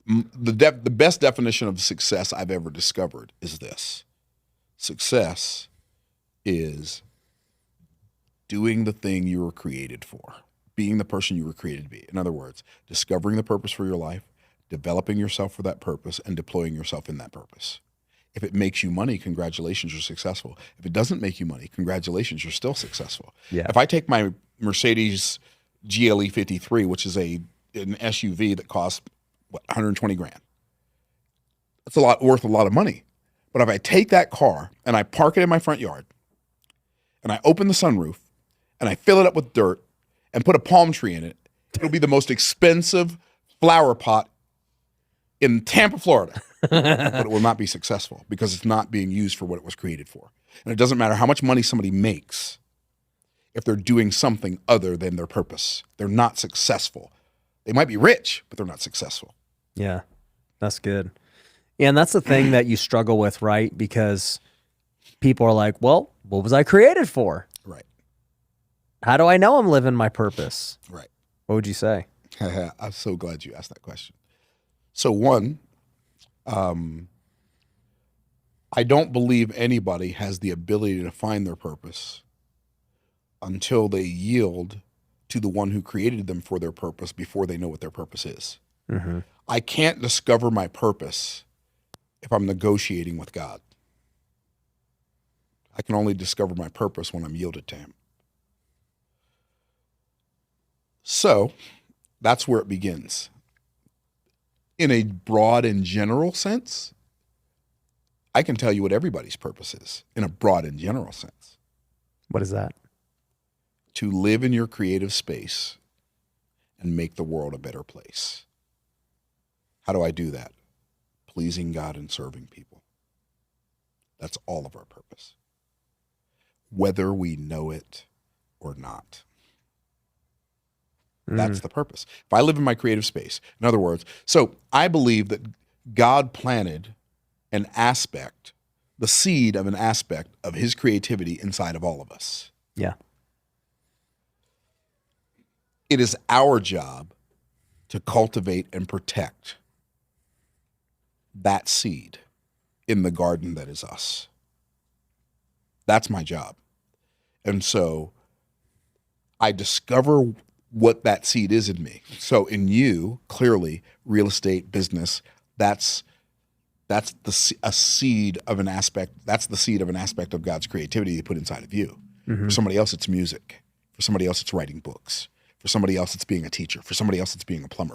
The best definition of success I've ever discovered is this: success is doing the thing you were created for, being the person you were created to be. In other words, discovering the purpose for your life, developing yourself for that purpose, and deploying yourself in that purpose. If it makes you money, congratulations, you're successful. If it doesn't make you money, congratulations, you're still successful. Yeah. If I take my Mercedes GLE 53, which is an SUV that costs, 120 grand. That's worth a lot of money. But if I take that car and I park it in my front yard and I open the sunroof and I fill it up with dirt and put a palm tree in it, it'll be the most expensive flower pot in Tampa, Florida. But it will not be successful because it's not being used for what it was created for. And it doesn't matter how much money somebody makes if they're doing something other than their purpose. They're not successful. They might be rich, but they're not successful. Yeah, that's good. Yeah, and that's the thing that you struggle with, right? Because people are like, well, what was I created for? Right. How do I know I'm living my purpose? Right. What would you say? I'm so glad you asked that question. So one, I don't believe anybody has the ability to find their purpose until they yield to the one who created them for their purpose before they know what their purpose is. Mm-hmm. I can't discover my purpose if I'm negotiating with God. I can only discover my purpose when I'm yielded to him. So that's where it begins. In a broad and general sense, I can tell you what everybody's purpose is in a broad and general sense. What is that? To live in your creative space and make the world a better place. How do I do that? Pleasing God and serving people. That's all of our purpose, whether we know it or not. That's the purpose. If I live in my creative space, in other words, so I believe that God planted an aspect, the seed of an aspect of his creativity inside of all of us. Yeah. It is our job to cultivate and protect that seed in the garden that is us. That's my job. And so I discover what that seed is in me. So in you, clearly, real estate, business, that's a seed of an aspect. That's the seed of an aspect of God's creativity he put inside of you. Mm-hmm. For somebody else, it's music. For somebody else, it's writing books. For somebody else, it's being a teacher. For somebody else, it's being a plumber.